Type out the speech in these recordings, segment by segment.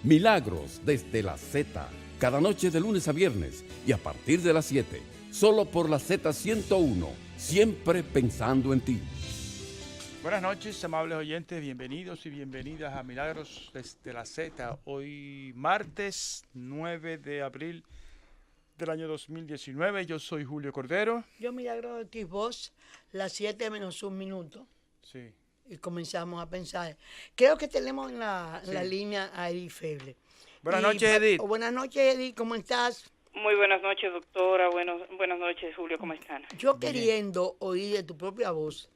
Milagros desde la Z, cada noche de lunes a viernes y a partir de las 7, solo por la Z101, siempre pensando en ti. Buenas noches, amables oyentes, bienvenidos y bienvenidas a Milagros desde la Z. Hoy martes 9 de abril del año 2019, yo soy Julio Cordero. Yo Milagro de X-Voz, las 7 menos un minuto. Sí. Y comenzamos a pensar. Creo que tenemos en la línea a Edith Feble. Buenas noches, Edith. Buenas noches, Edith, ¿cómo estás? Muy buenas noches, doctora. Buenas noches, Julio, ¿cómo están? Yo queriendo oír de tu propia voz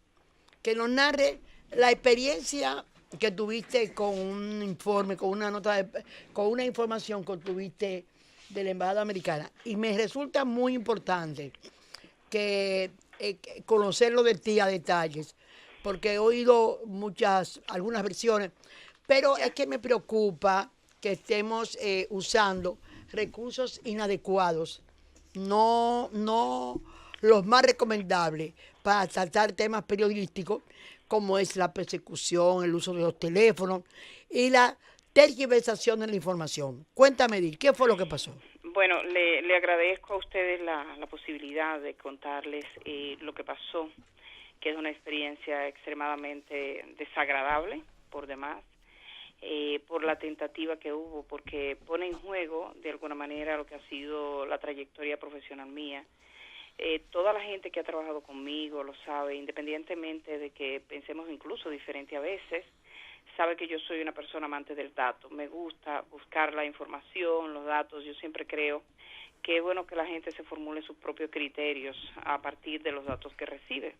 que nos narre la experiencia que tuviste con un informe, con una nota, con una información que tuviste de la Embajada Americana. Y me resulta muy importante que conocerlo de ti a detalles, porque he oído algunas versiones, pero es que me preocupa que estemos usando recursos inadecuados, no los más recomendables para tratar temas periodísticos, como es la persecución, el uso de los teléfonos y la tergiversación de la información. Cuéntame, Edith, ¿qué fue lo que pasó? Bueno, le agradezco a ustedes la posibilidad de contarles lo que pasó, que es una experiencia extremadamente desagradable, por demás, por la tentativa que hubo, porque pone en juego, de alguna manera, lo que ha sido la trayectoria profesional mía. Toda la gente que ha trabajado conmigo lo sabe, independientemente de que pensemos incluso diferente a veces, sabe que yo soy una persona amante del dato. Me gusta buscar la información, los datos. Yo siempre creo que es bueno que la gente se formule sus propios criterios a partir de los datos que recibe.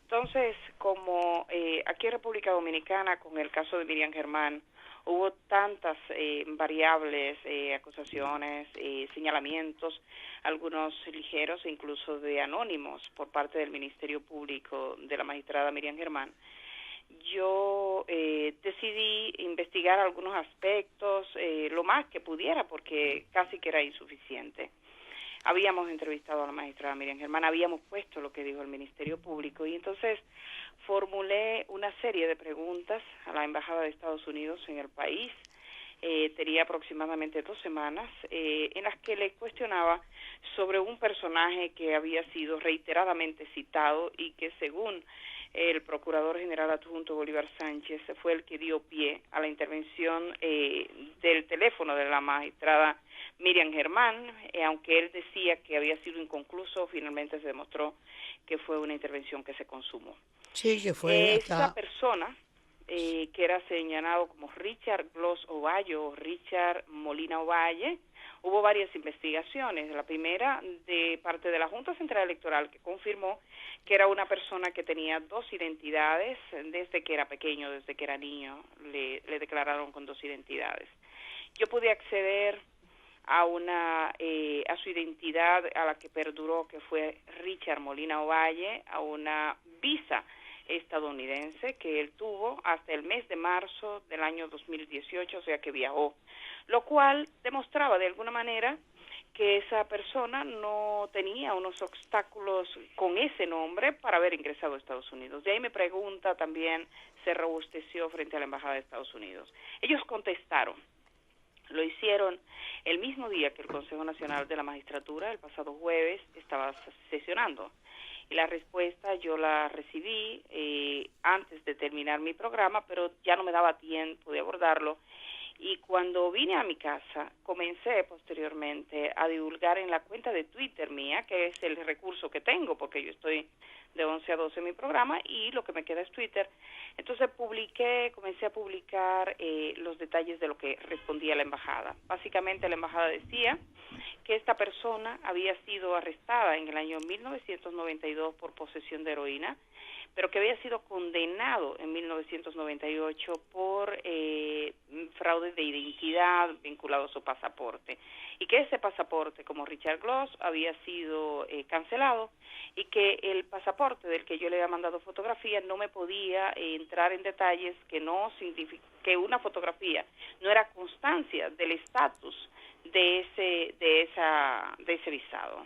Entonces, como aquí en República Dominicana, con el caso de Miriam Germán, hubo tantas variables, acusaciones, señalamientos, algunos ligeros e incluso de anónimos por parte del Ministerio Público de la magistrada Miriam Germán, yo decidí investigar algunos aspectos, lo más que pudiera, porque casi que era insuficiente. Habíamos entrevistado a la magistrada Miriam Germán, habíamos puesto lo que dijo el Ministerio Público y entonces formulé una serie de preguntas a la Embajada de Estados Unidos en el país. Tenía aproximadamente 2 semanas en las que le cuestionaba sobre un personaje que había sido reiteradamente citado y que según el Procurador General Adjunto Bolívar Sánchez fue el que dio pie a la intervención del teléfono de la magistrada Miriam Germán, aunque él decía que había sido inconcluso, finalmente se demostró que fue una intervención que se consumó. Sí, que fue esa persona, que era señalado como Richard Gloss Ovalle o Richard Molina Ovalle, hubo varias investigaciones. La primera de parte de la Junta Central Electoral, que confirmó que era una persona que tenía 2 identidades desde que era pequeño, desde que era niño, le declararon con 2 identidades. Yo pude acceder a su identidad, a la que perduró, que fue Richard Molina Ovalle, a una visa estadounidense que él tuvo hasta el mes de marzo del año 2018, o sea que viajó, lo cual demostraba de alguna manera que esa persona no tenía unos obstáculos con ese nombre para haber ingresado a Estados Unidos. De ahí me pregunta también, se robusteció frente a la Embajada de Estados Unidos. Ellos contestaron. Lo hicieron el mismo día que el Consejo Nacional de la Magistratura, el pasado jueves, estaba sesionando. Y la respuesta yo la recibí antes de terminar mi programa, pero ya no me daba tiempo de abordarlo. Y cuando vine a mi casa, comencé posteriormente a divulgar en la cuenta de Twitter mía, que es el recurso que tengo, porque yo estoy de 11 a 12 en mi programa y lo que me queda es Twitter. Entonces comencé a publicar los detalles de lo que respondía la embajada. Básicamente la embajada decía que esta persona había sido arrestada en el año 1992 por posesión de heroína, pero que había sido condenado en 1998 por fraude de identidad vinculado a su pasaporte, y que ese pasaporte, como Richard Gloss, había sido cancelado, y que el pasaporte del que yo le había mandado fotografía no me podía entrar en detalles, que no significa que una fotografía no era constancia del estatus de ese visado.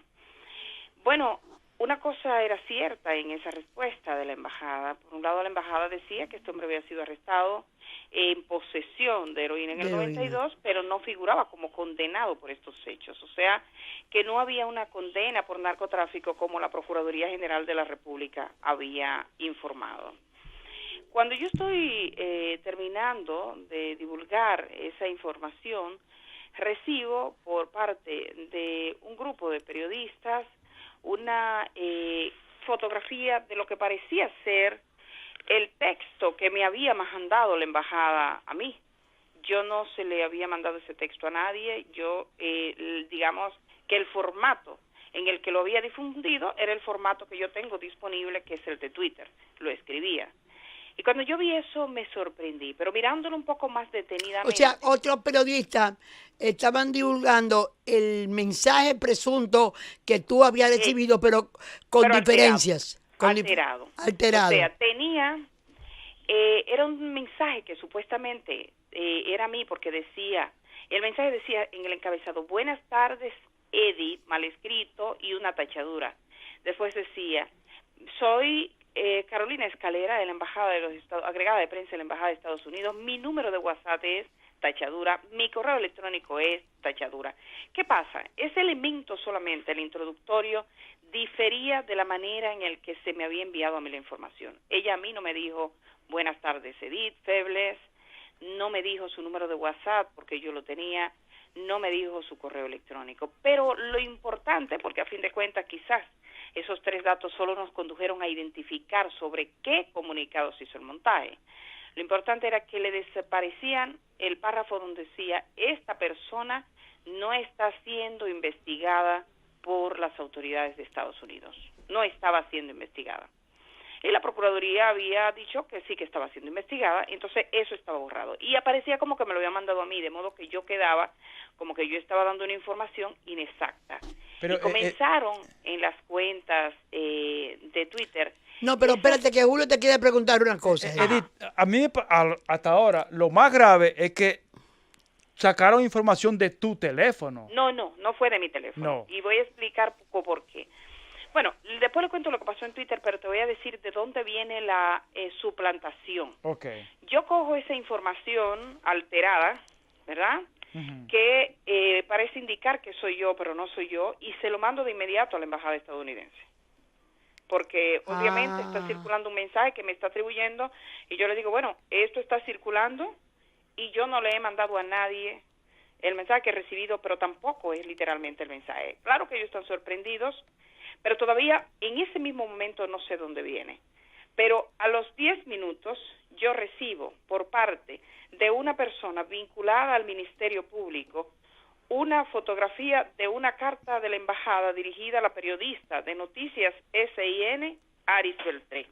Bueno, una cosa era cierta en esa respuesta de la embajada. Por un lado, la embajada decía que este hombre había sido arrestado en posesión de heroína en el 92, pero no figuraba como condenado por estos hechos. O sea, que no había una condena por narcotráfico como la Procuraduría General de la República había informado. Cuando yo estoy terminando de divulgar esa información, recibo por parte de un grupo de periodistas una fotografía de lo que parecía ser el texto que me había mandado la embajada a mí. Yo no se le había mandado ese texto a nadie. Yo, digamos que el formato en el que lo había difundido era el formato que yo tengo disponible, que es el de Twitter. Lo escribía. Y cuando yo vi eso me sorprendí, pero mirándolo un poco más detenidamente. O sea, otros periodistas estaban divulgando el mensaje presunto que tú habías recibido, pero con diferencias. Alterado. Alterado. O sea, era un mensaje que supuestamente era a mí, porque el mensaje decía en el encabezado: buenas tardes, Eddie, mal escrito y una tachadura. Después decía: soy Carolina Escalera, de la Embajada de los Estados, agregada de prensa de la Embajada de Estados Unidos. Mi número de WhatsApp es tachadura, mi correo electrónico es tachadura. ¿Qué pasa? Ese elemento solamente, el introductorio, difería de la manera en el que se me había enviado a mí la información. Ella a mí no me dijo buenas tardes, Edith Febles, no me dijo su número de WhatsApp porque yo lo tenía, no me dijo su correo electrónico. Pero lo importante, porque a fin de cuentas quizás esos 3 datos solo nos condujeron a identificar sobre qué comunicados hizo el montaje. Lo importante era que le desaparecían el párrafo donde decía: esta persona no está siendo investigada por las autoridades de Estados Unidos. No estaba siendo investigada. Y la Procuraduría había dicho que sí que estaba siendo investigada, entonces eso estaba borrado. Y aparecía como que me lo había mandado a mí, de modo que yo quedaba como que yo estaba dando una información inexacta. Pero, y comenzaron en las cuentas de Twitter. No, pero espérate, que Julio te quiere preguntar una cosa. Edith, a mí hasta ahora lo más grave es que sacaron información de tu teléfono. No fue de mi teléfono. No. Y voy a explicar poco por qué. Bueno, después le cuento lo que pasó en Twitter, pero te voy a decir de dónde viene la suplantación. Okay. Yo cojo esa información alterada, ¿verdad? Que parece indicar que soy yo, pero no soy yo, y se lo mando de inmediato a la embajada estadounidense. Porque obviamente está circulando un mensaje que me está atribuyendo, y yo le digo, bueno, esto está circulando y yo no le he mandado a nadie el mensaje que he recibido, pero tampoco es literalmente el mensaje. Claro que ellos están sorprendidos, pero todavía en ese mismo momento no sé dónde viene. Pero a los 10 minutos yo recibo por parte de una persona vinculada al Ministerio Público una fotografía de una carta de la embajada dirigida a la periodista de Noticias SIN, Aris Beltré.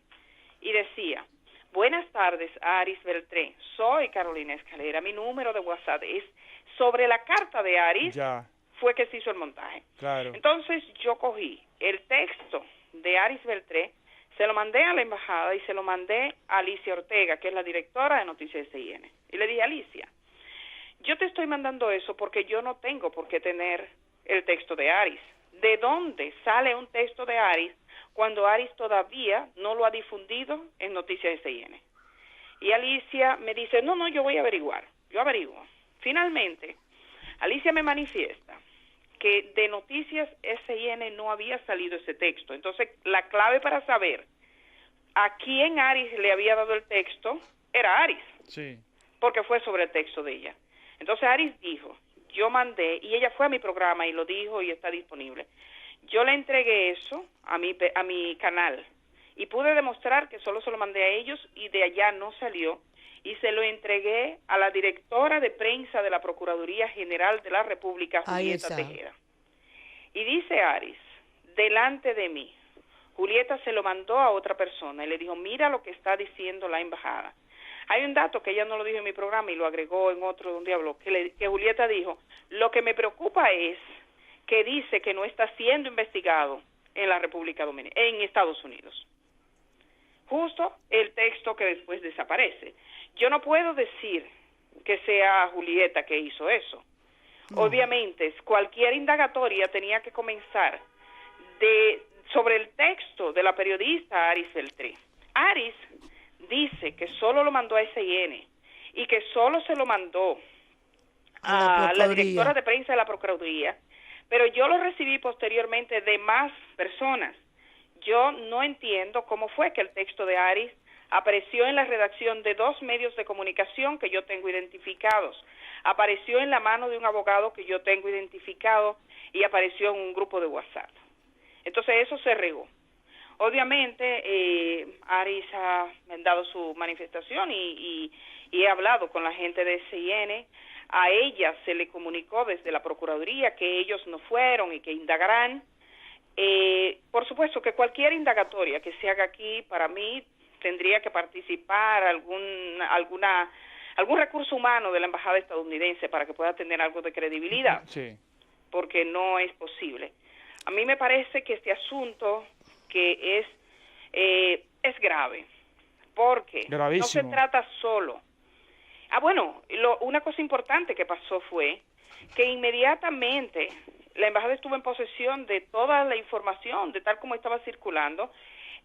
Y decía: buenas tardes, Aris Beltré, soy Carolina Escalera, mi número de WhatsApp es... Sobre la carta de Aris fue que se hizo el montaje. Claro. Entonces yo cogí el texto de Aris Beltré, se lo mandé a la embajada y se lo mandé a Alicia Ortega, que es la directora de Noticias SIN. Y le dije: Alicia, yo te estoy mandando eso porque yo no tengo por qué tener el texto de Aris. ¿De dónde sale un texto de Aris cuando Aris todavía no lo ha difundido en Noticias SIN? Y Alicia me dice: no, yo voy a averiguar. Yo averiguo. Finalmente, Alicia me manifiesta que de Noticias SIN no había salido ese texto. Entonces, la clave para saber a quién Aris le había dado el texto era Aris. Sí. Porque fue sobre el texto de ella. Entonces, Aris dijo, yo mandé, y ella fue a mi programa y lo dijo y está disponible. Yo le entregué eso a mi canal y pude demostrar que solo se lo mandé a ellos y de allá no salió. Y se lo entregué a la directora de prensa de la Procuraduría General de la República, Julieta Tejeda. Y dice Aris, delante de mí, Julieta se lo mandó a otra persona y le dijo: mira lo que está diciendo la embajada. Hay un dato que ella no lo dijo en mi programa y lo agregó en otro donde habló, que Julieta dijo: lo que me preocupa es que dice que no está siendo investigado en la República Dominicana, en Estados Unidos. Justo el texto que después desaparece. Yo no puedo decir que sea Julieta que hizo eso. Obviamente, cualquier indagatoria tenía que comenzar sobre el texto de la periodista Aris Beltré. Aris dice que solo lo mandó a SIN y que solo se lo mandó a la directora de prensa de la Procuraduría, pero yo lo recibí posteriormente de más personas. Yo no entiendo cómo fue que el texto de Aris apareció en la redacción de 2 medios de comunicación que yo tengo identificados, apareció en la mano de un abogado que yo tengo identificado y apareció en un grupo de WhatsApp. Entonces eso se regó. Obviamente Aris ha dado su manifestación y he hablado con la gente de SIN. A ella se le comunicó desde la Procuraduría que ellos no fueron y que indagarán. Por supuesto que cualquier indagatoria que se haga aquí, para mí, tendría que participar algún recurso humano de la embajada estadounidense para que pueda tener algo de credibilidad, Sí. porque no es posible. A mí me parece que este asunto que es grave, porque Gravísimo. no se trata solo. Una cosa importante que pasó fue que inmediatamente la embajada estuvo en posesión de toda la información, de tal como estaba circulando,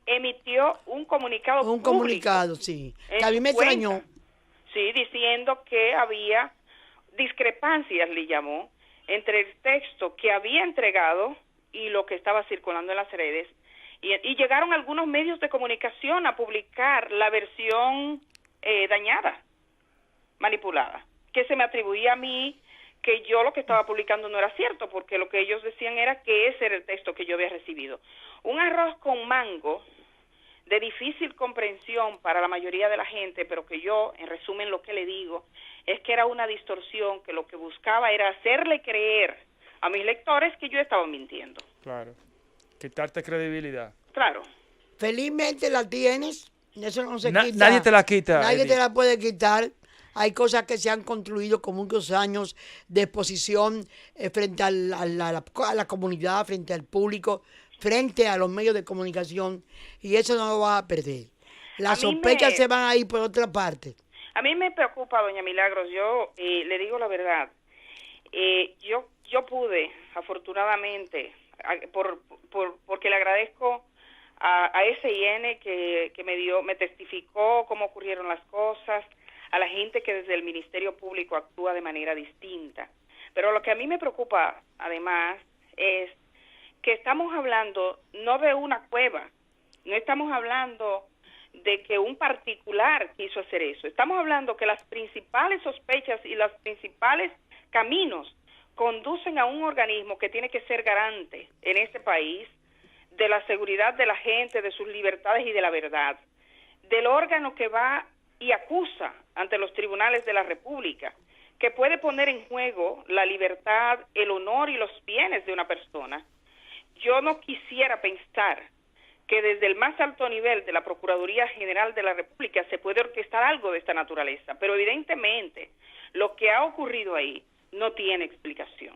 emitió un comunicado Un público comunicado, sí. en Que a mí me su cuenta. extrañó. Sí, diciendo que había discrepancias, le llamó, entre el texto que había entregado y lo que estaba circulando en las redes. Y llegaron algunos medios de comunicación a publicar la versión dañada, manipulada, que se me atribuía a mí, que yo lo que estaba publicando no era cierto, porque lo que ellos decían era que ese era el texto que yo había recibido. Un arroz con mango de difícil comprensión para la mayoría de la gente, pero que yo, en resumen, lo que le digo es que era una distorsión que lo que buscaba era hacerle creer a mis lectores que yo estaba mintiendo. Claro. Quitarte credibilidad. Claro. Felizmente la tienes, eso no se Na- quita. nadie te la quita, Nadie Edith. te la puede quitar. Hay cosas que se han construido con muchos años de exposición frente a la comunidad, frente al público, frente a los medios de comunicación, y eso no lo vas a perder. Las A mí sospechas me- se van a ir por otra parte. A mí me preocupa, doña Milagros, yo le digo la verdad. Yo pude, afortunadamente, porque le agradezco a SIN que me testificó cómo ocurrieron las cosas, a la gente que desde el Ministerio Público actúa de manera distinta. Pero lo que a mí me preocupa, además, es que estamos hablando no de una cueva, no estamos hablando de que un particular quiso hacer eso. Estamos hablando que las principales sospechas y los principales caminos conducen a un organismo que tiene que ser garante en este país de la seguridad de la gente, de sus libertades y de la verdad, del órgano que va y acusa ante los tribunales de la República, que puede poner en juego la libertad, el honor y los bienes de una persona. Yo no quisiera pensar que desde el más alto nivel de la Procuraduría General de la República se puede orquestar algo de esta naturaleza, pero evidentemente lo que ha ocurrido ahí no tiene explicación.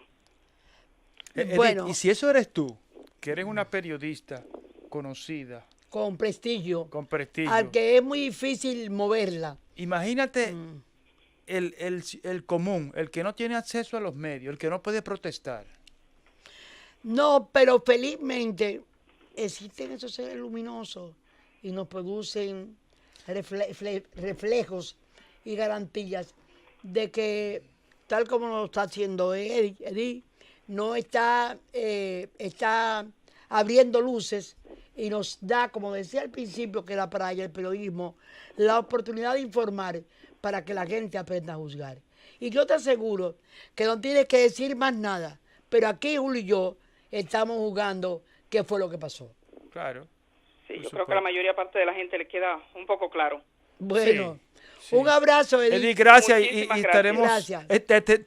Edith, Bueno. y si eso eres tú, que eres una periodista conocida, Con prestigio, con prestigio, al que es muy difícil moverla. imagínate el común, el que no tiene acceso a los medios, el que no puede protestar. No, pero felizmente existen esos seres luminosos y nos producen reflejos y garantías de que, tal como lo está haciendo Edith, no está abriendo luces y nos da, como decía al principio, que era para ella el periodismo, la oportunidad de informar para que la gente aprenda a juzgar. Y yo te aseguro que no tienes que decir más nada, pero aquí Julio y yo estamos jugando qué fue lo que pasó. Claro. Sí, Por yo creo que a la supuesto. mayoría parte de la gente le queda un poco claro. Bueno, Sí. un abrazo, Edith. Edith, gracias y Muchísimas estaremos, gracias.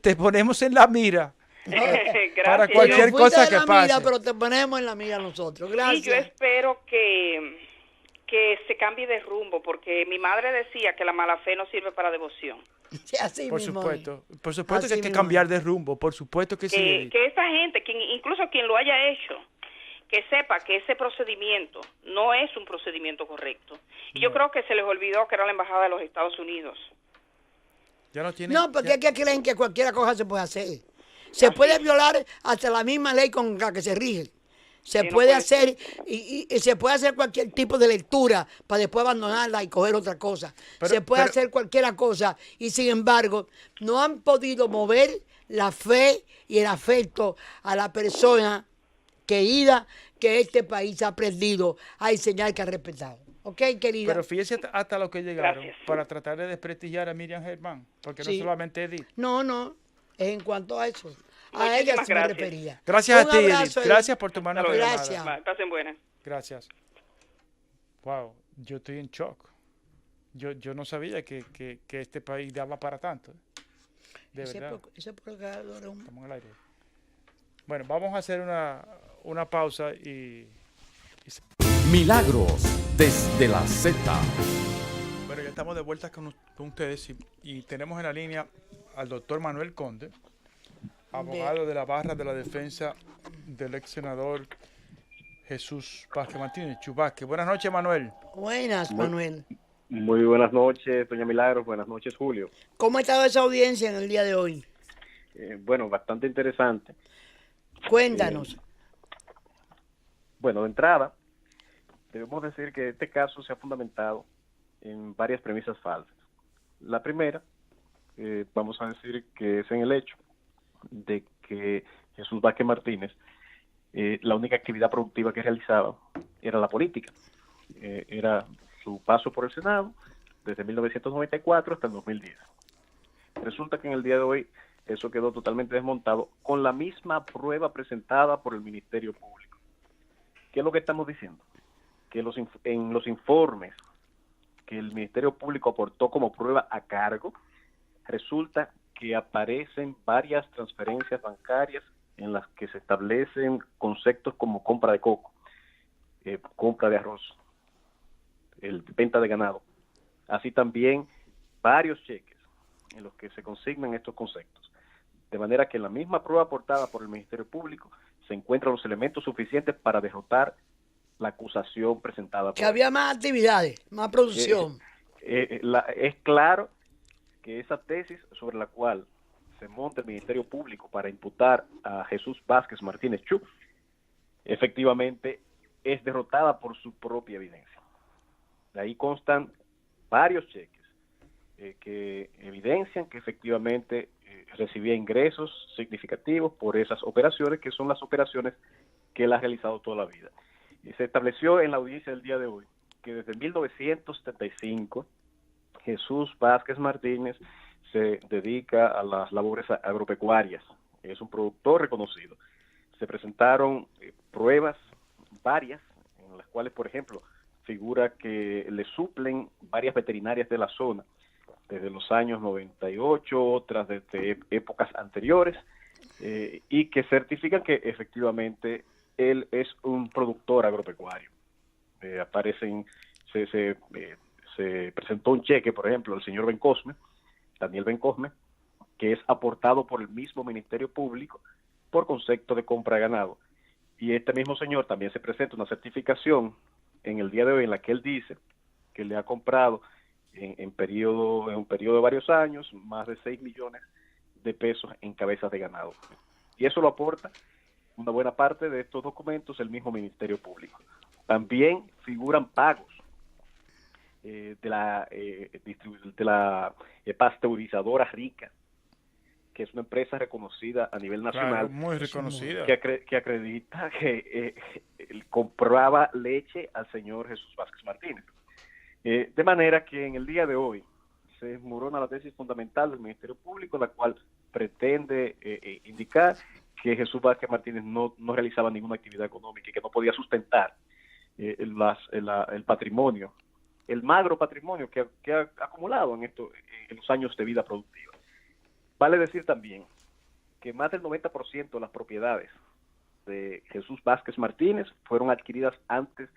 te ponemos en la mira. Gracias. Para Que cualquier no fuiste cosa de que la pase. mira, pero te ponemos en la mira nosotros. Y yo Gracias. espero que se cambie de rumbo, porque mi madre decía que la mala fe no sirve para devoción. Sí, así Por mismo supuesto, es. por supuesto que Así hay que mismo cambiar es. de rumbo, por supuesto que sí. Edith. Que esa gente, incluso quien lo haya hecho, que sepa que ese procedimiento no es un procedimiento correcto. Y yo creo que se les olvidó que era la embajada de los Estados Unidos. Ya no tiene. No, porque ya- es que creen que cualquier cosa se puede hacer. Se puede violar hasta la misma ley con la que se rige. Se Sí, no puede puede hacer y se puede hacer cualquier tipo de lectura para después abandonarla y coger otra cosa. Pero- Se puede pero- hacer cualquier cosa y sin embargo no han podido mover la fe y el afecto a la persona querida que este país ha aprendido a enseñar que ha respetado. ¿Ok, querida? Pero fíjese hasta lo que llegaron Gracias. para tratar de desprestigiar a Miriam Germán, porque no Sí. solamente Edith. No, es en cuanto a eso. A ella Muchísimas se me gracias. refería. Gracias a Un ti, Edith. abrazo, Gracias por tomar Hasta nuestra luego. Gracias. llamada. Bye, pasen buenas. Gracias. Wow, yo estoy en shock. Yo no sabía que este país daba para tanto. De verdad. Ese procurador es un- Estamos en el aire. Bueno, vamos a hacer una pausa y Milagros desde la Z. bueno, ya estamos de vuelta con ustedes y tenemos en la línea al doctor Manuel Conde, abogado de la barra de la defensa del ex senador Jesús Vázquez Martínez, Chubasque. Buenas noches, Manuel. Buenas, Manuel. Muy buenas noches, doña Milagros. Buenas noches, Julio. ¿Cómo ha estado esa audiencia en el día de hoy? Bueno, bastante interesante. Cuéntanos. Bueno, de entrada, debemos decir que este caso se ha fundamentado en varias premisas falsas. La primera, vamos a decir que es en el hecho de que Jesús Vázquez Martínez, la única actividad productiva que realizaba era la política. Era su paso por el Senado desde 1994 hasta el 2010. Resulta que en el día de hoy eso quedó totalmente desmontado con la misma prueba presentada por el Ministerio Público. ¿Qué es lo que estamos diciendo? Que en los informes que el Ministerio Público aportó como prueba a cargo, resulta que aparecen varias transferencias bancarias en las que se establecen conceptos como compra de coco, compra de arroz, venta de ganado, así también varios cheques en los que se consignan estos conceptos. De manera que en la misma prueba aportada por el Ministerio Público se encuentran los elementos suficientes para derrotar la acusación presentada por Que había más actividades, más producción. es claro que esa tesis sobre la cual se monta el Ministerio Público para imputar a Jesús Vázquez Martínez Chu, efectivamente es derrotada por su propia evidencia. De ahí constan varios cheques que evidencian que efectivamente recibía ingresos significativos por esas operaciones, que son las operaciones que él ha realizado toda la vida. Y se estableció en la audiencia del día de hoy que desde 1975 Jesús Vázquez Martínez se dedica a las labores agropecuarias, es un productor reconocido. Se presentaron pruebas varias, en las cuales, por ejemplo, figura que le suplen varias veterinarias de la zona, desde los años 98, otras desde épocas anteriores, y que certifican que efectivamente él es un productor agropecuario. Se presentó un cheque, por ejemplo, al señor Bencosme, Daniel Bencosme, que es aportado por el mismo Ministerio Público por concepto de compra de ganado. Y este mismo señor también se presenta una certificación en el día de hoy en la que él dice que le ha comprado en un periodo de varios años más de 6 millones de pesos en cabezas de ganado. Y eso lo aporta una buena parte de estos documentos el mismo Ministerio Público. También figuran pagos de la pasteurizadora Rica, que es una empresa reconocida a nivel nacional. Claro, muy reconocida. Que acredita que él compraba leche al señor Jesús Vázquez Martínez. De manera que en el día de hoy se desmorona la tesis fundamental del Ministerio Público, la cual pretende indicar que Jesús Vázquez Martínez no realizaba ninguna actividad económica y que no podía sustentar el patrimonio, el magro patrimonio que ha acumulado en los años de vida productiva. Vale decir también que más del 90% de las propiedades de Jesús Vázquez Martínez fueron adquiridas antes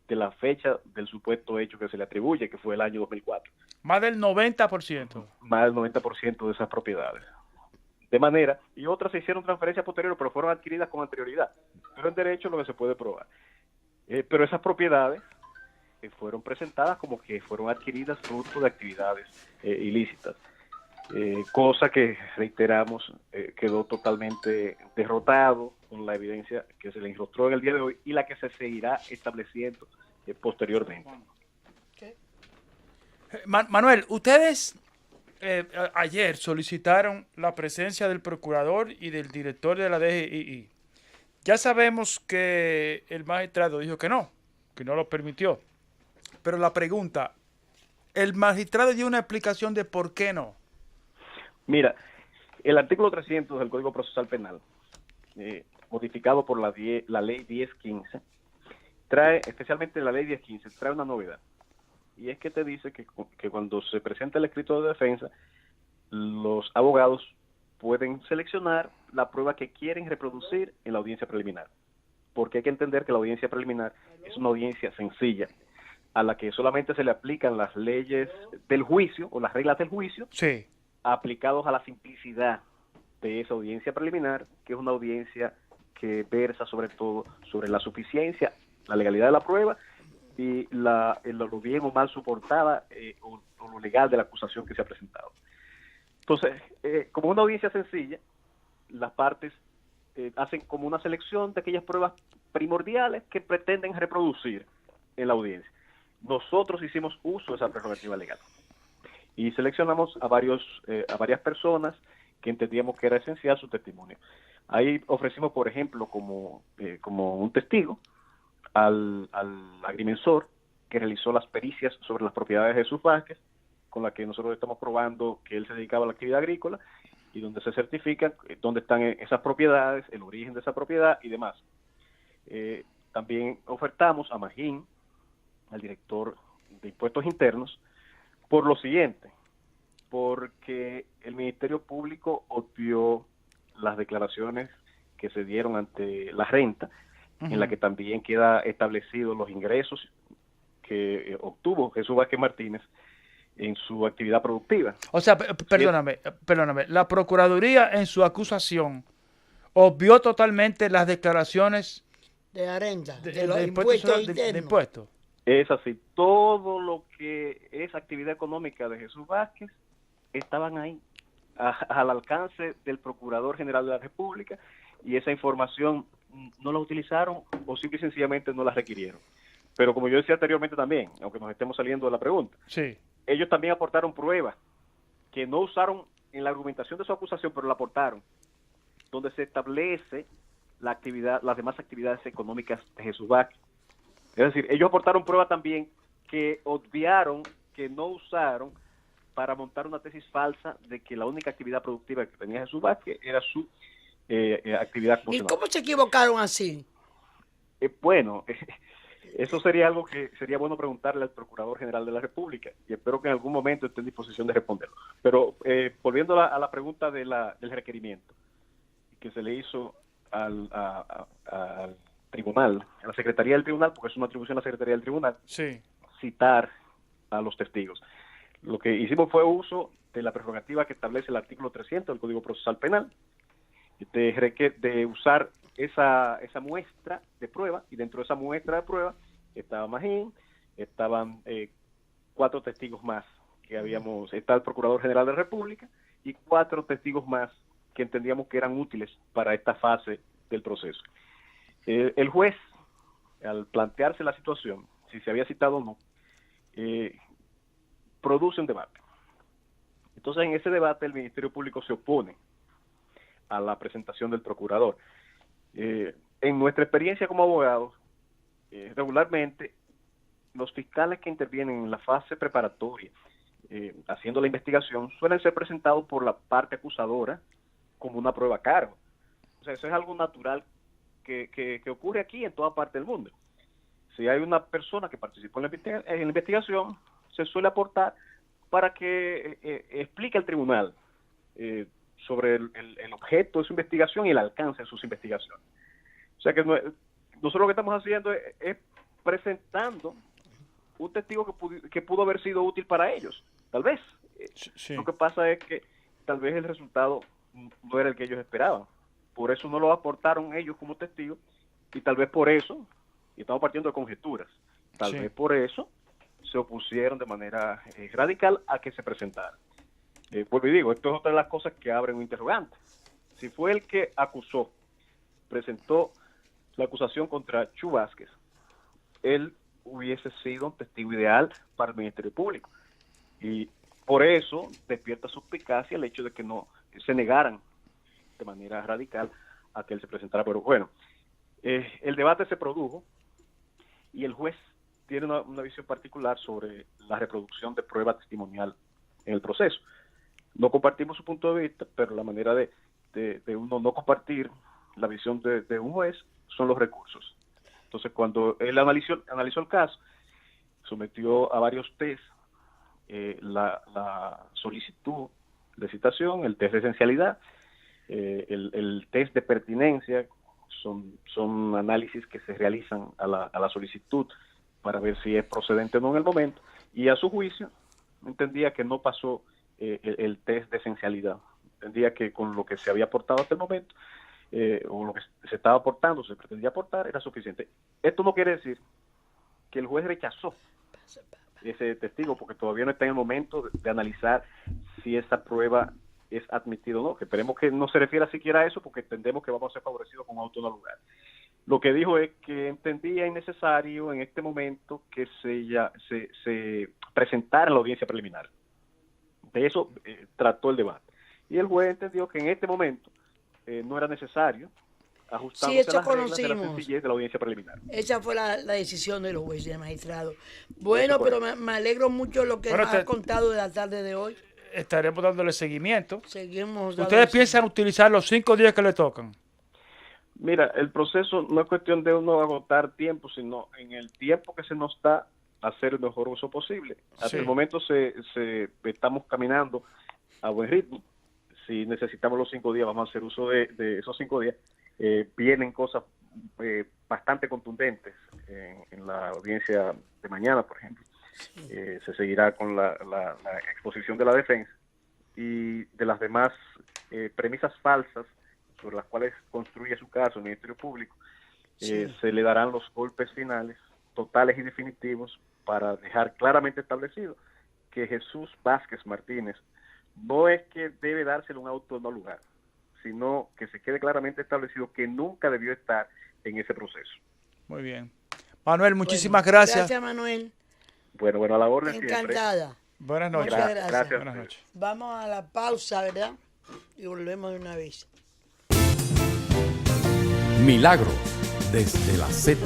de la fecha del supuesto hecho que se le atribuye, que fue el año 2004. Más del 90%. Más del 90% de esas propiedades. De manera, y otras se hicieron transferencias posteriores, pero fueron adquiridas con anterioridad. Pero en derecho lo que se puede probar. Pero esas propiedades fueron presentadas como que fueron adquiridas fruto de actividades ilícitas. cosa que, reiteramos, quedó totalmente derrotado con la evidencia que se le enrostró en el día de hoy y la que se seguirá estableciendo posteriormente. Manuel, ustedes ayer solicitaron la presencia del procurador y del director de la DGI. Ya sabemos que el magistrado dijo que no lo permitió. Pero la pregunta, ¿el magistrado dio una explicación de por qué no? Mira, el artículo 300 del Código Procesal Penal, modificado por la ley 1015, trae, especialmente la ley 1015, trae una novedad. Y es que te dice que cuando se presenta el escrito de defensa, los abogados pueden seleccionar la prueba que quieren reproducir en la audiencia preliminar. Porque hay que entender que la audiencia preliminar es una audiencia sencilla, a la que solamente se le aplican las leyes del juicio o las reglas del juicio, sí, aplicados a la simplicidad de esa audiencia preliminar, que es una audiencia que versa sobre todo sobre la suficiencia, la legalidad de la prueba y lo bien o mal soportada o lo legal de la acusación que se ha presentado. Entonces, como una audiencia sencilla, las partes hacen como una selección de aquellas pruebas primordiales que pretenden reproducir en la audiencia. Nosotros hicimos uso de esa prerrogativa legal y seleccionamos a varias personas que entendíamos que era esencial su testimonio. Ahí ofrecimos, por ejemplo, como un testigo al agrimensor que realizó las pericias sobre las propiedades de Jesús Vázquez, con la que nosotros estamos probando que él se dedicaba a la actividad agrícola y donde se certifica dónde están esas propiedades, el origen de esa propiedad y demás. También ofertamos a Magín, al director de Impuestos Internos, por lo siguiente, porque el Ministerio Público obvió las declaraciones que se dieron ante la renta, en la que también queda establecidos los ingresos que obtuvo Jesús Vázquez Martínez en su actividad productiva. O sea, perdóname, la Procuraduría en su acusación obvió totalmente las declaraciones de la renta, de los de impuestos internos. de impuestos. Es así, todo lo que es actividad económica de Jesús Vázquez estaban ahí, al alcance del Procurador General de la República, y esa información no la utilizaron o simple y sencillamente no la requirieron. Pero como yo decía anteriormente también, aunque nos estemos saliendo de la pregunta, sí, ellos también aportaron pruebas que no usaron en la argumentación de su acusación, pero la aportaron, donde se establece la actividad, las demás actividades económicas de Jesús Vázquez. Es decir, ellos aportaron pruebas también que obviaron, que no usaron para montar una tesis falsa de que la única actividad productiva que tenía Jesús Vázquez era su actividad ¿Y funcional. cómo se equivocaron así? Bueno, eso sería algo que sería bueno preguntarle al Procurador General de la República y espero que en algún momento esté en disposición de responderlo. Pero volviendo a la pregunta del requerimiento que se le hizo al tribunal, a la Secretaría del Tribunal, porque es una atribución a la Secretaría del Tribunal, sí, citar a los testigos. Lo que hicimos fue uso de la prerrogativa que establece el artículo 300 del Código Procesal Penal, de usar esa muestra de prueba, y dentro de esa muestra de prueba estaba Magín, estaban 4 testigos más que está el Procurador General de la República y 4 testigos más que entendíamos que eran útiles para esta fase del proceso. El juez, al plantearse la situación, si se había citado o no, produce un debate. Entonces, en ese debate el Ministerio Público se opone a la presentación del procurador. En nuestra experiencia como abogados, regularmente los fiscales que intervienen en la fase preparatoria, haciendo la investigación, suelen ser presentados por la parte acusadora como una prueba a cargo. O sea, eso es algo natural que ocurre aquí en toda parte del mundo. Si hay una persona que participó en la investigación, se suele aportar para que explique al tribunal sobre el objeto de su investigación y el alcance de sus investigaciones. O sea que nosotros lo que estamos haciendo es presentando un testigo que pudo haber sido útil para ellos, tal vez. sí. Lo que pasa es que tal vez el resultado no era el que ellos esperaban. Por eso no lo aportaron ellos como testigos y tal vez por eso, y estamos partiendo de conjeturas, tal vez por eso se opusieron de manera radical a que se presentara. vuelvo y digo, esto es otra de las cosas que abren un interrogante. Si fue el que presentó la acusación contra Chu Vázquez, él hubiese sido un testigo ideal para el Ministerio Público. Y por eso despierta suspicacia el hecho de que no se negaran de manera radical a que él se presentara. Pero bueno, el debate se produjo y el juez tiene una visión particular sobre la reproducción de prueba testimonial en el proceso. No compartimos su punto de vista, pero la manera de uno no compartir la visión de un juez son los recursos. Entonces, cuando él analizó el caso, sometió a varios test, la solicitud de citación, el test de esencialidad, el test de pertinencia, son análisis que se realizan a la solicitud para ver si es procedente o no en el momento, y a su juicio entendía que no pasó el test de esencialidad. Entendía que con lo que se había aportado hasta el momento, o lo que se estaba aportando, se pretendía aportar, era suficiente. Esto no quiere decir que el juez rechazó ese testigo, porque todavía no está en el momento de analizar si esa prueba es admitida o no, que esperemos que no se refiera siquiera a eso, porque entendemos que vamos a ser favorecidos con auto en el lugar. Lo que dijo es que entendía innecesario en este momento que se presentara en la audiencia preliminar. De eso trató el debate. Y el juez entendió que en este momento no era necesario ajustarse a las reglas de la sencillez de la audiencia preliminar. Esa fue la decisión de los jueces y del magistrado. Bueno, pero me alegro mucho lo que nos has contado de la tarde de hoy. Estaremos dándole seguimiento. Seguimos. ¿Ustedes piensan utilizar los 5 días que le tocan? Mira, el proceso no es cuestión de uno agotar tiempo, sino en el tiempo que se nos da hacer el mejor uso posible. Hasta el momento estamos caminando a buen ritmo. Si necesitamos los 5 días, vamos a hacer uso de esos 5 días. Vienen cosas bastante contundentes en la audiencia de mañana, por ejemplo. Se seguirá con la exposición de la defensa y de las demás premisas falsas sobre las cuales construye su caso el Ministerio Público. Se le darán los golpes finales, totales y definitivos, para dejar claramente establecido que Jesús Vázquez Martínez no es que debe dárselo un auto en no lugar, sino que se quede claramente establecido que nunca debió estar en ese proceso. Muy bien. Manuel, muchísimas gracias. Gracias, Manuel. Bueno, a la orden Encantada. siempre. Buenas noches. Muchas gracias. Buenas noches. Vamos a la pausa, ¿verdad? Y volvemos de una vez. Milagros desde la Z.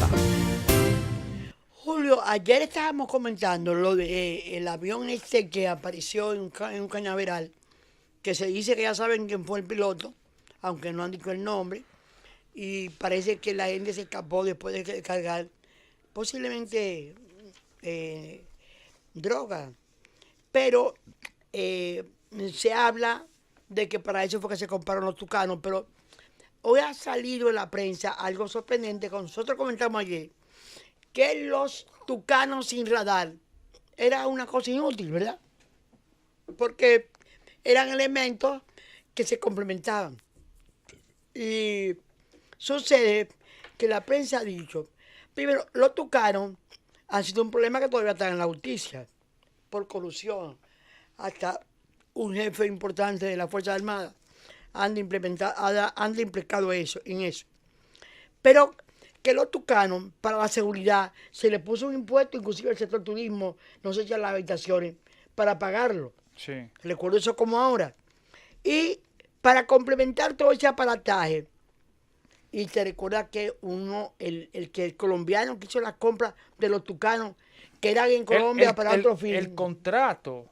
Julio, ayer estábamos comentando lo de el avión este que apareció en un cañaveral, que se dice que ya saben quién fue el piloto, aunque no han dicho el nombre, y parece que la gente se escapó después de cargar posiblemente droga, pero se habla de que para eso fue que se compraron los tucanos, pero hoy ha salido en la prensa algo sorprendente que nosotros comentamos ayer, que los tucanos sin radar era una cosa inútil, ¿verdad? Porque eran elementos que se complementaban. Y sucede que la prensa ha dicho, primero, los tucanos han sido un problema que todavía está en la justicia, por corrupción. Hasta un jefe importante de la Fuerza Armada han implicado eso. Pero que los tucanos, para la seguridad, se le puso un impuesto, inclusive al sector turismo, no se echan las habitaciones, para pagarlo. Sí. Recuerdo eso como ahora. Y para complementar todo ese aparataje, y te recuerda que el colombiano que hizo las compras de los tucanos, que eran en Colombia para otro fin. El contrato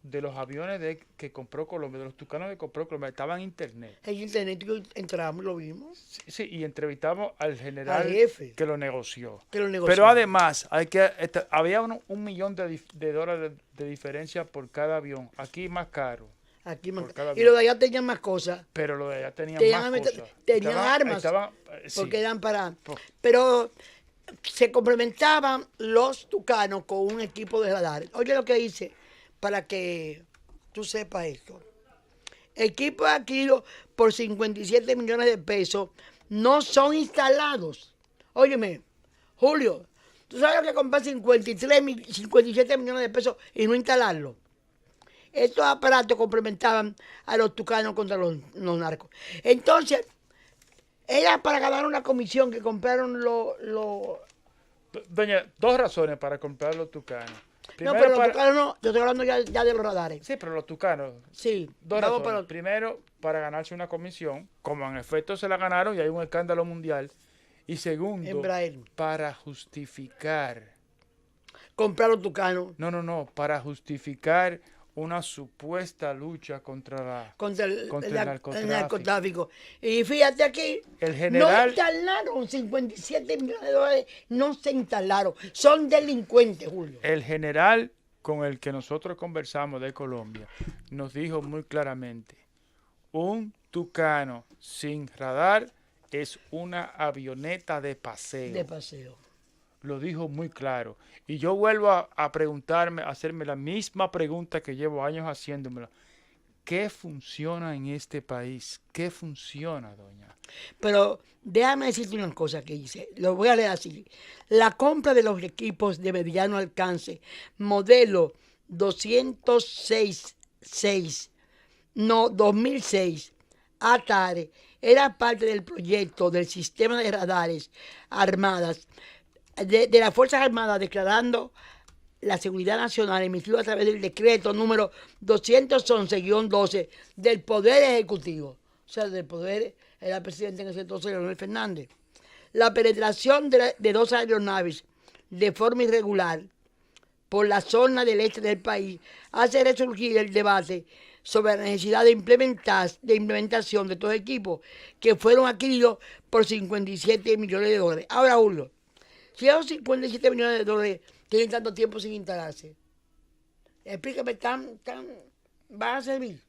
de los aviones que compró Colombia, de los tucanos que compró Colombia, estaba en internet. En internet entramos y lo vimos. Sí, y entrevistamos al general Al jefe. que lo negoció. Pero además, había $1 millón de dólares de diferencia por cada avión. Aquí más caro. Aquí más caro. Y los de allá tenían más cosas. Pero los de allá tenían más cosas. Tenían armas. Sí. Porque eran para... Pero se complementaban los tucanos con un equipo de radares. Oye lo que dice, para que tú sepas esto. Equipos adquiridos por 57 millones de pesos no son instalados. Óyeme, Julio, ¿tú sabes lo que comprar 57 millones de pesos y no instalarlo? estos aparatos complementaban a los tucanos contra los narcos. Entonces, era para ganar una comisión que compraron los... Doña, dos razones para comprar los tucanos. No, pero los tucanos no, yo estoy hablando ya de los radares. Sí, pero los tucanos. Sí. Dos razones. Primero, para ganarse una comisión, como en efecto se la ganaron y hay un escándalo mundial. Y segundo, para justificar. Comprar los tucanos. No, para justificar una supuesta lucha contra el narcotráfico. Y fíjate aquí, el general, no instalaron 57 millones de dólares, no se instalaron, son delincuentes, Julio. El general con el que nosotros conversamos de Colombia nos dijo muy claramente, un tucano sin radar es una avioneta de paseo. De paseo. Lo dijo muy claro. Y yo vuelvo a preguntarme, a hacerme la misma pregunta que llevo años haciéndomela. ¿Qué funciona en este país? ¿Qué funciona, doña? Pero déjame decirte una cosa que dice. Lo voy a leer así. La compra de los equipos de mediano alcance, modelo 2006, ATARE, era parte del proyecto del sistema de radares armadas de las Fuerzas Armadas, declarando la seguridad nacional, emitido a través del decreto número 211-12 del Poder Ejecutivo. O sea, del Poder, era el presidente en ese entonces, Leonel Fernández. La penetración de dos aeronaves de forma irregular por la zona del este del país hace resurgir el debate sobre la necesidad de implementación de estos equipos que fueron adquiridos por 57 millones de dólares. Ahora, Julio, si esos 57 millones de dólares tienen tanto tiempo sin instalarse, explícame, ¿van a servir?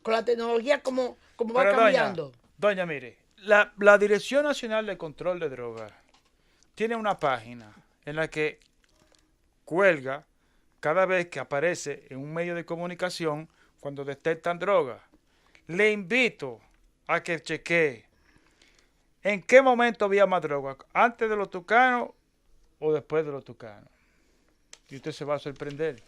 Con la tecnología como va cambiando. Doña, mire, la Dirección Nacional de Control de Drogas tiene una página en la que cuelga cada vez que aparece en un medio de comunicación cuando detectan drogas. Le invito a que chequee en qué momento había más drogas, antes de los tucanos o después de los tucanos. Y usted se va a sorprender.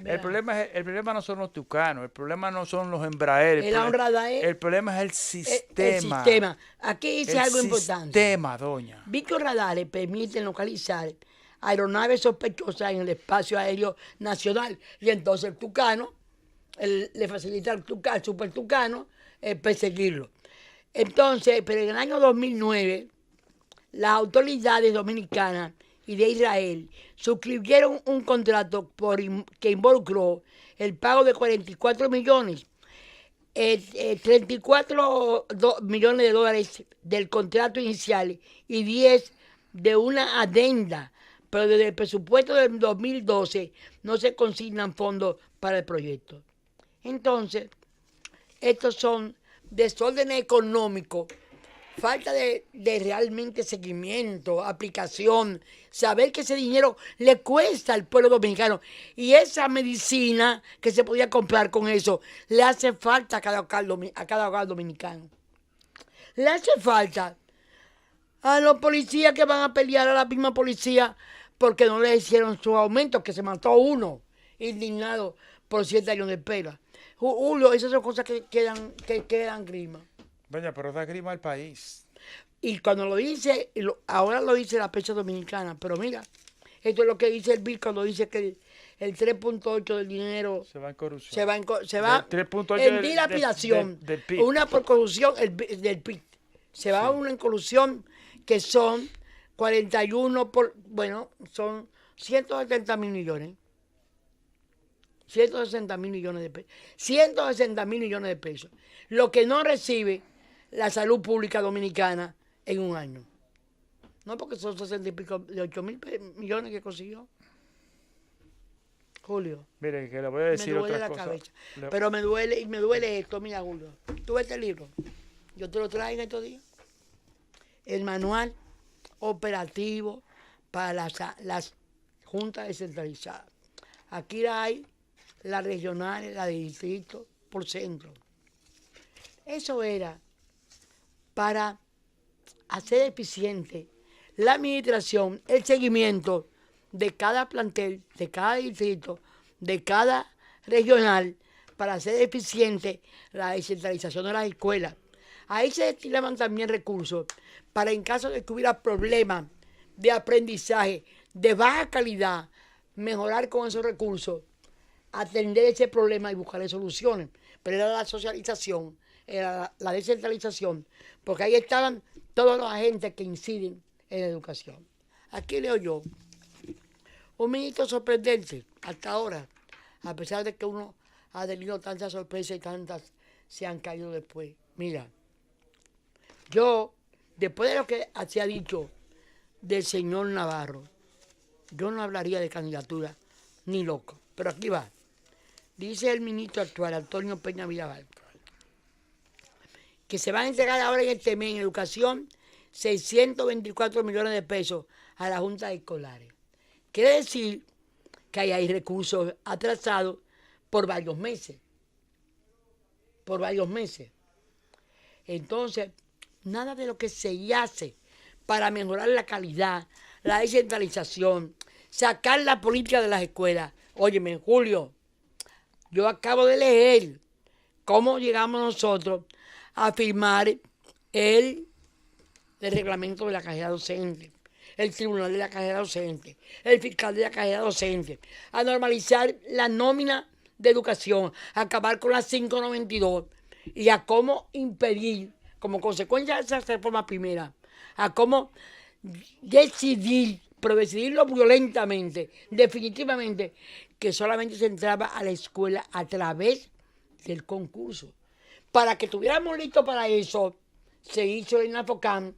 El problema no son los tucanos, el problema no son los Embraer. El problema es el sistema. El sistema. Aquí dice algo importante. El sistema, doña. Dichos radares permiten localizar aeronaves sospechosas en el espacio aéreo nacional. Y entonces el tucano, le facilita al super tucano perseguirlo. Entonces, pero en el año 2009, las autoridades dominicanas y de Israel suscribieron un contrato que involucró el pago de 44 millones, 34 millones de dólares del contrato inicial y 10 de una adenda, pero desde el presupuesto del 2012 no se consignan fondos para el proyecto. Entonces, estos son desórdenes económicos, falta de realmente seguimiento, aplicación, saber que ese dinero le cuesta al pueblo dominicano y esa medicina que se podía comprar con eso le hace falta a cada hogar dominicano. Le hace falta a los policías que van a pelear a la misma policía porque no le hicieron su aumento, que se mató uno indignado por 7 años de espera. Julio, esas son cosas que quedan grima. Doña, pero da grima al país. Y cuando lo dice, ahora lo dice la prensa dominicana, pero mira, esto es lo que dice el BID cuando dice que el 3.8 del dinero se va en corrupción. Se va en dilapidación. Del PIB. Una por corrupción del PIB. Se va a una en corrupción que son 41 son 170 mil millones. 160 mil millones de pesos. 160 mil millones de pesos. Lo que no recibe la salud pública dominicana en un año. No, porque son 60 y pico de 8 mil millones que consiguió. Julio. Mire, que le voy a decir otra cosa. Cabeza. Pero me duele esto. Mira, Julio, tú ves este libro. Yo te lo traigo en estos días. El manual operativo para las juntas descentralizadas. Aquí hay las regionales, las de distrito, por centro. Eso era para hacer eficiente la administración, el seguimiento de cada plantel, de cada distrito, de cada regional, para hacer eficiente la descentralización de las escuelas. Ahí se destinaban también recursos para en caso de que hubiera problemas de aprendizaje de baja calidad, mejorar con esos recursos, atender ese problema y buscarle soluciones. Pero era la socialización, era la descentralización, porque ahí estaban todos los agentes que inciden en la educación. Aquí leo yo un ministro sorprendente hasta ahora, a pesar de que uno ha tenido tantas sorpresas y tantas se han caído después. Mira, yo, después de lo que se ha dicho del señor Navarro, yo no hablaría de candidatura ni loco, pero aquí va. Dice el ministro actual, Antonio Peña Mirabal, que se van a entregar ahora en este mes en educación 624 millones de pesos a la Junta Escolares. Quiere decir que ahí hay recursos atrasados por varios meses. Por varios meses. Entonces, nada de lo que se hace para mejorar la calidad, la descentralización, sacar la política de las escuelas. Óyeme, Julio, yo acabo de leer cómo llegamos nosotros a firmar el reglamento de la carrera docente, el tribunal de la carrera docente, el fiscal de la carrera docente, a normalizar la nómina de educación, a acabar con la 592 y a cómo impedir, como consecuencia de esa reforma primera, a cómo decidir, pero decidirlo violentamente, definitivamente, que solamente se entraba a la escuela a través del concurso. Para que estuviéramos listos para eso, se hizo el NAFOCAM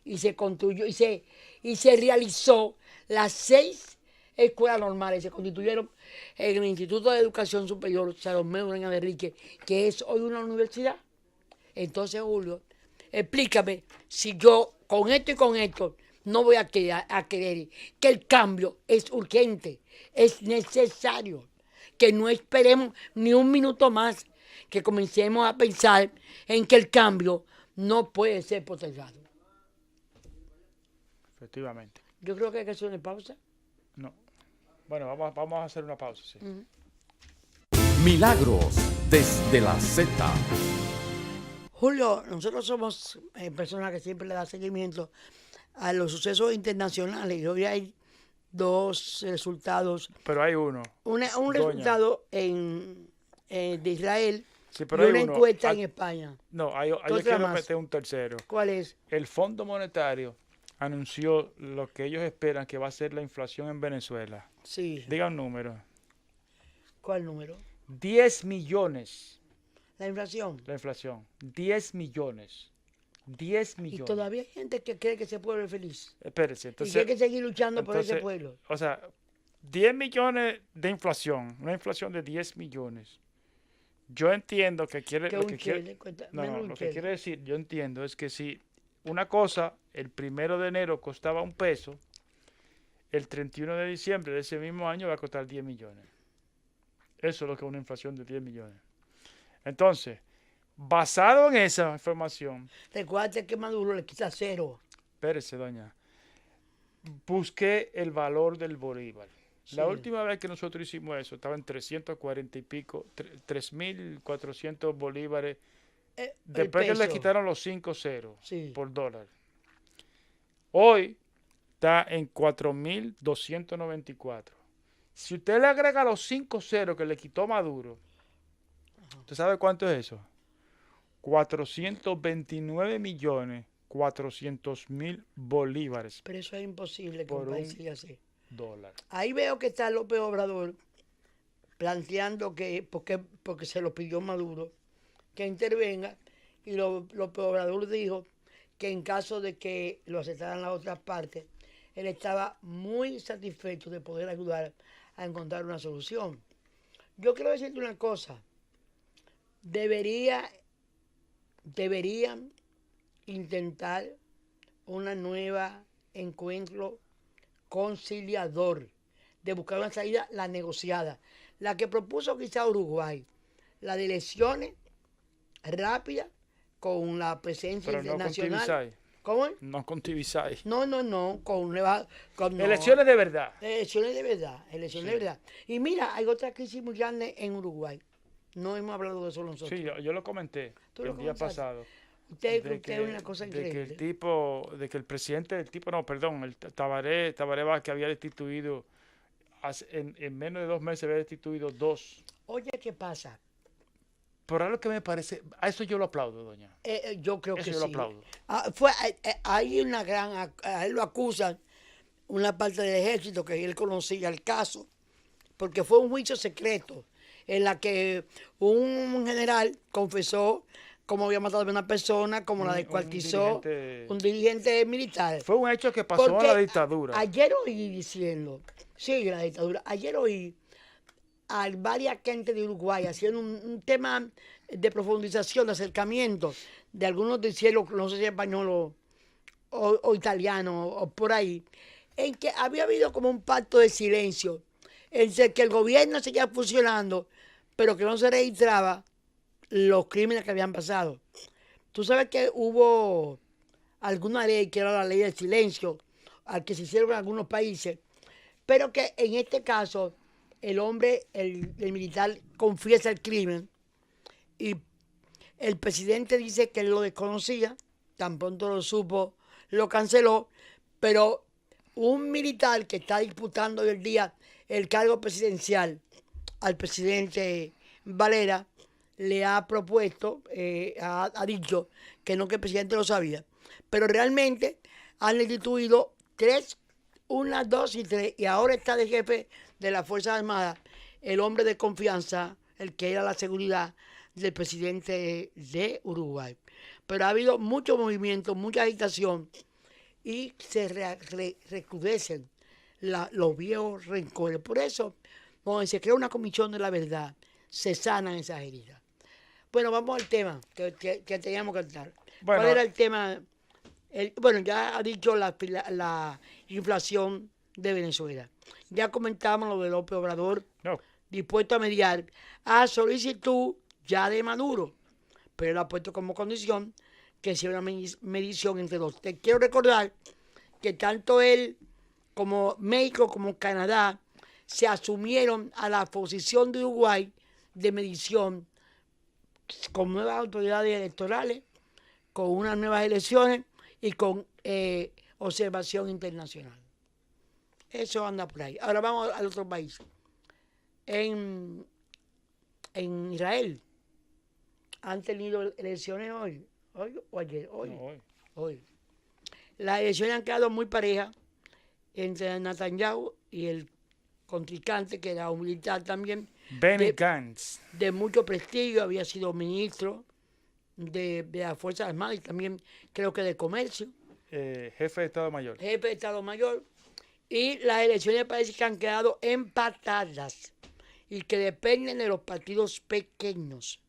y se construyó y se realizó las 6 escuelas normales. Se constituyeron en el Instituto de Educación Superior Salomé Ureña de Enrique, que es hoy una universidad. Entonces, Julio, explícame si yo con esto y con esto no voy a querer que el cambio es urgente, es necesario, que no esperemos ni un minuto más, que comencemos a pensar en que el cambio no puede ser postergado. Efectivamente. Yo creo que hay que hacer una pausa. No. Bueno, vamos a hacer una pausa, sí. Milagros desde la Z. Julio, nosotros somos personas que siempre le dan seguimiento a los sucesos internacionales y hoy hay 2 resultados. Pero hay uno. Un resultado de Israel sí, pero y hay una uno. encuesta en España. No, yo quiero meter un tercero. ¿Cuál es? El Fondo Monetario anunció lo que ellos esperan que va a ser la inflación en Venezuela. Sí. Diga un número. ¿Cuál número? 10 millones. La inflación. La inflación. 10 millones. 10 millones. Y todavía hay gente que cree que ese pueblo es feliz. Espérese. Entonces, y que hay que seguir luchando por ese pueblo. O sea, 10 millones de inflación. Una inflación de 10 millones. Yo entiendo que quiere... Que lo un que chele, quiere, lo que quiere decir, yo entiendo, es que si una cosa, el 1 de enero costaba $1, el 31 de diciembre de ese mismo año va a costar 10 millones. Eso es lo que es una inflación de 10 millones. Entonces, basado en esa información... Recuerda que Maduro le quita 0. Espérese, doña. Busqué el valor del bolívar. Sí. La última vez que nosotros hicimos eso, estaba en 340 y pico, 3.400 bolívares. Después que le quitaron los 5 ceros por dólar. Hoy está en 4.294. Si usted le agrega los 5 ceros que le quitó Maduro, ¿usted sabe cuánto es eso? 429.400.000 bolívares. Pero eso es imposible que por un país siga así. $1. Ahí veo que está López Obrador planteando que, porque se lo pidió Maduro, que intervenga, y López Obrador dijo que en caso de que lo aceptaran las otras partes, él estaba muy satisfecho de poder ayudar a encontrar una solución. Yo quiero decirte una cosa, deberían intentar una nueva encuentro conciliador, de buscar una salida, la negociada, la que propuso quizá Uruguay, la de elecciones rápidas con la presencia pero internacional. No con Tibisay. ¿Cómo es? No con Tibisay. No, con elecciones de verdad. Elecciones de verdad, elecciones de verdad. Y mira, hay otra crisis muy grande en Uruguay. No hemos hablado de eso nosotros. Sí, yo lo comenté ¿Tú lo el día comentaste? pasado. Usted es una cosa increíble. De que el presidente del tipo, no, perdón, el Tabaré Vázquez había destituido, en menos de 2 meses había destituido 2. Oye, ¿qué pasa? Por algo que me parece, a eso yo lo aplaudo, doña. Yo creo Eso que yo lo sí. aplaudo. Hay una gran... A él lo acusan una parte del ejército que él conocía el caso, porque fue un juicio secreto en la que un general confesó cómo había matado a una persona, cómo la descuartizó, un dirigente militar. Fue un hecho que pasó Porque en la dictadura. Ayer oí diciendo, sí, en la dictadura, ayer oí a varias gente de Uruguay haciendo un tema de profundización, de acercamiento, de algunos diciendo, no sé si español o italiano o por ahí, en que había habido como un pacto de silencio, en el que el gobierno seguía funcionando, pero que no se registraba los crímenes que habían pasado. Tú sabes que hubo alguna ley, que era la ley del silencio, al que se hicieron en algunos países, pero que en este caso el hombre, el militar, confiesa el crimen y el presidente dice que él lo desconocía, tan pronto lo supo, lo canceló, pero un militar que está disputando hoy el día el cargo presidencial al presidente Valera le ha propuesto, ha dicho que no, que el presidente lo sabía, pero realmente han destituido 3, 1, 2 y 3, y ahora está de jefe de las Fuerzas Armadas el hombre de confianza, el que era la seguridad del presidente de Uruguay. Pero ha habido mucho movimiento, mucha agitación, y se recrudecen los viejos rencores. Por eso, cuando se crea una comisión de la verdad, se sanan esas heridas. Bueno, vamos al tema que teníamos que tratar. Bueno, ¿cuál era el tema? Bueno, ya ha dicho la inflación de Venezuela. Ya comentábamos lo de López Obrador, No, dispuesto a mediar a solicitud ya de Maduro, pero él ha puesto como condición que sea una medición entre los. Te quiero recordar que tanto él como México como Canadá se asumieron a la posición de Uruguay de medición con nuevas autoridades electorales, con unas nuevas elecciones y con observación internacional. Eso anda por ahí. Ahora vamos al otro país. En Israel han tenido elecciones hoy o ayer, no, hoy. Las elecciones han quedado muy parejas entre Netanyahu y el contrincante, que era un militar también, Benny Gantz. de mucho prestigio, había sido ministro de las Fuerzas Armadas y también creo que de Comercio, Jefe de Estado Mayor. jefe de Estado Mayor, y las elecciones parece que han quedado empatadas y que dependen de los partidos pequeños.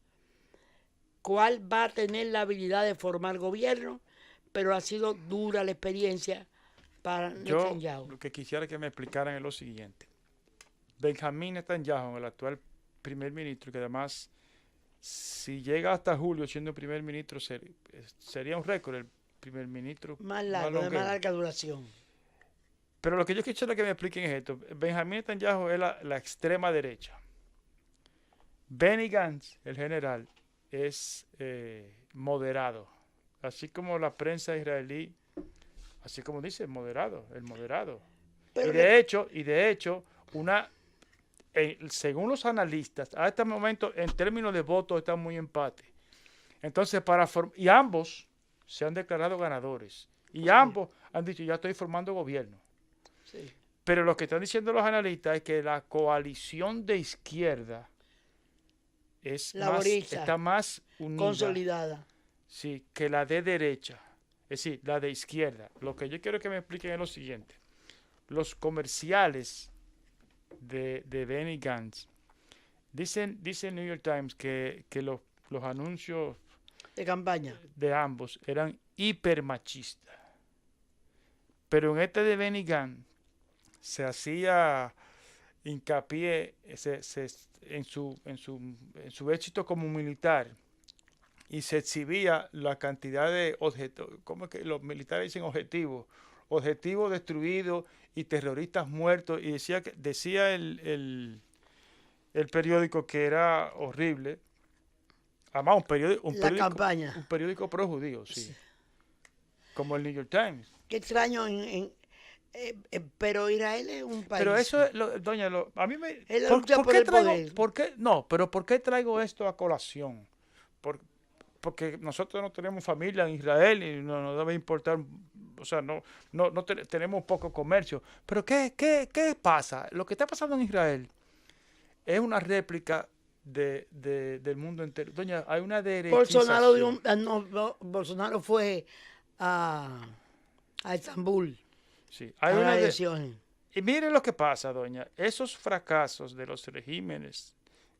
¿Cuál va a tener la habilidad de formar gobierno? Pero ha sido dura la experiencia para Yo Netanyahu. lo que quisiera que me explicaran es lo siguiente. Benjamín Netanyahu, el actual primer ministro, que además, si llega hasta julio siendo primer ministro, sería un récord el primer ministro Más largo, de longevo. más larga duración. Pero lo que yo quisiera que me expliquen es esto. Benjamín Netanyahu es la extrema derecha. Benny Gantz, el general, es moderado. Así como la prensa israelí, así como dice, el moderado. Pero Y de hecho, según los analistas, a este momento, en términos de votos, está muy empate. Entonces, y ambos se han declarado ganadores. Y ambos han dicho, ya estoy formando gobierno. sí. Pero lo que están diciendo los analistas es que la coalición de izquierda Laborista, está más unida, consolidada. sí, que la de derecha. Es decir, la de izquierda. Lo que yo quiero que me expliquen es lo siguiente. Los comerciales de Benny Gantz dice el New York Times que los anuncios De campaña. de ambos eran hipermachistas. Pero en este de Benny Gantz se hacía hincapié en su éxito como militar y se exhibía la cantidad de objetos, ¿cómo es que los militares dicen objetivos destruidos y terroristas muertos? Y decía el el periódico que era horrible. Además, campaña. Un periódico pro judío, sí. Como el New York Times. Qué extraño, pero Israel es un país. Pero eso, doña, a mí me... Es la lucha por el poder. ¿Por qué traigo esto a colación? Porque nosotros no tenemos familia en Israel y no nos debe importar, o sea, tenemos poco comercio. Pero ¿qué pasa? Lo que está pasando en Israel es una réplica del mundo entero. Doña, hay una derechización. Bolsonaro fue a Estambul. Sí, a las elecciones. Y miren lo que pasa, doña. Esos fracasos de los regímenes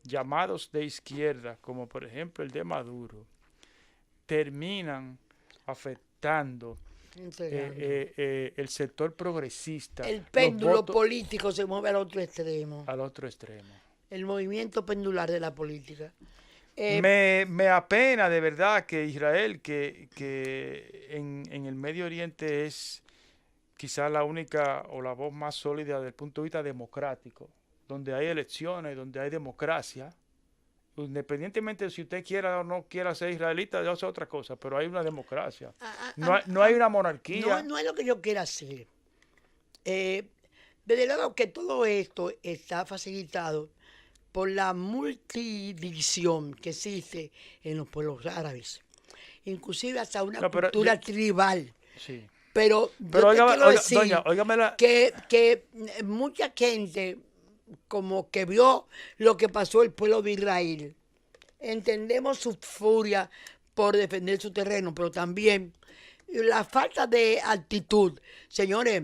llamados de izquierda, como por ejemplo el de Maduro, terminan afectando el sector progresista. El péndulo político se mueve al otro extremo. Al otro extremo. El movimiento pendular de la política. Me apena de verdad que Israel, que en el Medio Oriente es quizá la única o la voz más sólida desde el punto de vista democrático, donde hay elecciones, donde hay democracia, independientemente de si usted quiera o no quiera ser israelita, eso es otra cosa, pero hay una democracia. No hay una monarquía. No es lo que yo quiera hacer. Desde luego que todo esto está facilitado por la multidivisión que existe en los pueblos árabes, inclusive hasta una cultura tribal. Sí. Pero yo quiero decir que mucha gente como que vio lo que pasó el pueblo de Israel. Entendemos su furia por defender su terreno, pero también la falta de actitud. Señores,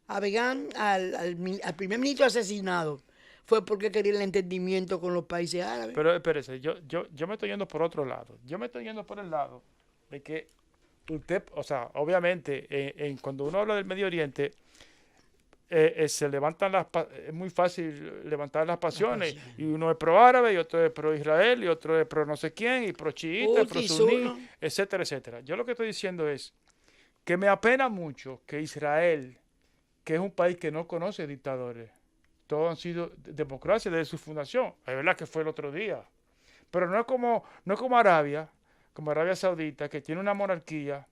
al primer ministro asesinado fue porque quería el entendimiento con los países árabes. Pero espérese, yo me estoy yendo por otro lado. Yo me estoy yendo por el lado de que usted, o sea, obviamente, cuando uno habla del Medio Oriente, se levantan es muy fácil levantar las pasiones. Y uno es pro árabe, y otro es pro Israel, y otro es pro no sé quién, y pro chiita, pro suní, etcétera, etcétera. Yo lo que estoy diciendo es que me apena mucho que Israel, que es un país que no conoce dictadores, todos han sido democracia desde su fundación. Es verdad que fue el otro día. Pero no es como Arabia Saudita, que tiene una monarquía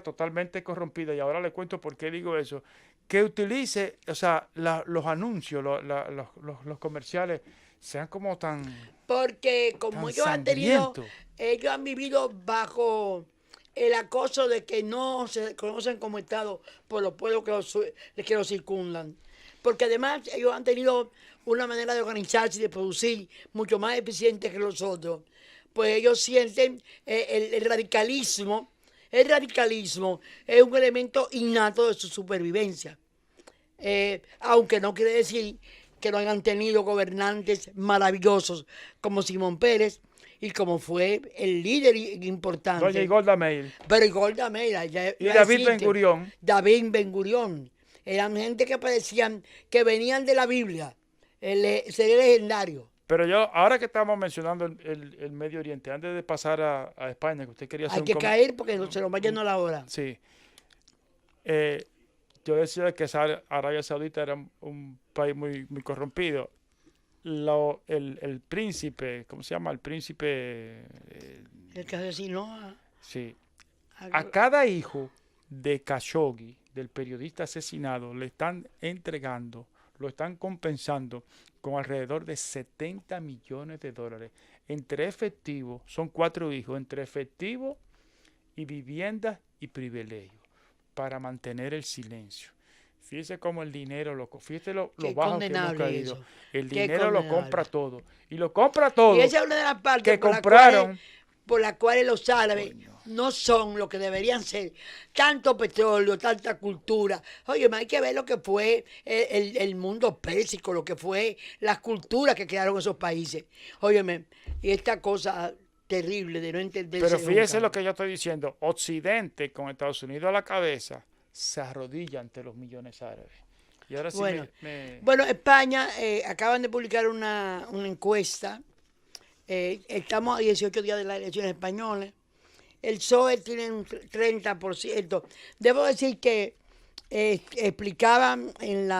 totalmente corrompida, y ahora le cuento por qué digo eso, que utilice, o sea, los anuncios, los comerciales, sean como tan... Porque como ellos han vivido bajo el acoso de que no se conocen como Estado por los pueblos que los circundan. Porque además ellos han tenido una manera de organizarse y de producir mucho más eficiente que los otros. Pues ellos sienten el radicalismo. El radicalismo es un elemento innato de su supervivencia. Aunque no quiere decir que no hayan tenido gobernantes maravillosos como Simón Pérez y como fue el líder importante. Doña Golda Meir. Pero y Golda Meir. Y David Ben-Gurión. David Ben-Gurión. Eran gente que parecían que venían de la Biblia. Sería legendario. Pero ahora que estamos mencionando el Medio Oriente, antes de pasar a España, que usted quería hacer Hay que caer porque se nos va yendo la hora. Sí. Yo decía que Arabia Saudita era un país muy, muy corrompido. El príncipe, ¿cómo se llama? El príncipe... el que asesinó Sí. A cada hijo de Khashoggi, del periodista asesinado, le están entregando, lo están compensando con alrededor de $70 millones. Entre efectivo, son 4 hijos, entre efectivo y viviendas y privilegios, para mantener el silencio. Fíjese cómo el dinero, fíjese lo bajo que hemos caído. Eso. El dinero lo compra todo. Y lo compra todo. Y esa es una de las partes que compraron. Por las cuales los árabes no son lo que deberían ser. Tanto petróleo, tanta cultura. Oye, hay que ver lo que fue el mundo pérsico, lo que fue las culturas que crearon esos países. Óyeme, y esta cosa terrible de no entender. Pero fíjese lo que yo estoy diciendo. Occidente, con Estados Unidos a la cabeza, se arrodilla ante los millones árabes. Y ahora sí Bueno, España acaban de publicar una encuesta. Estamos a 18 días de las elecciones españolas. El PSOE tiene un 30%. Debo decir que explicaban en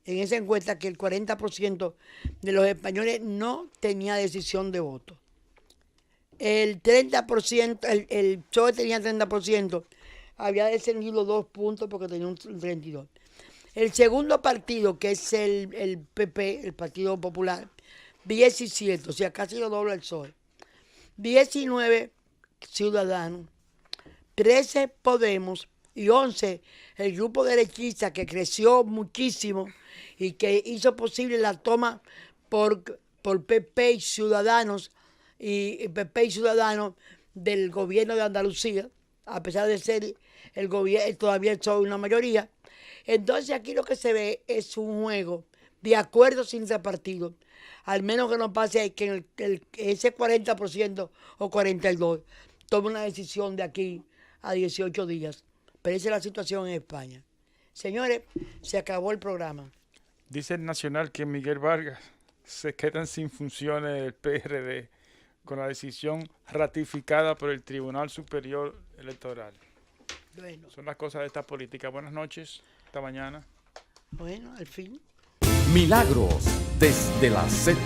esa encuesta que el 40% de los españoles no tenía decisión de voto. El 30%, el PSOE tenía 30%, había descendido 2 puntos porque tenía un 32%. El segundo partido, que es el PP, el Partido Popular, 17, o sea, casi lo dobla el PSOE. 19 Ciudadanos, 13 Podemos y 11 el grupo derechista que creció muchísimo y que hizo posible la toma por PP y Ciudadanos del gobierno de Andalucía, a pesar de ser el gobierno todavía soy una mayoría. Entonces aquí lo que se ve es un juego de acuerdos intrapartidos, al menos que no pase que ese 40% o 42% tome una decisión de aquí a 18 días. Pero esa es la situación en España. Señores, se acabó el programa. Dice el Nacional que Miguel Vargas se quedan sin funciones del PRD con la decisión ratificada por el Tribunal Superior Electoral. Bueno, Son las cosas de esta política. Buenas noches. Hasta mañana. bueno, al fin. Milagros desde la Z.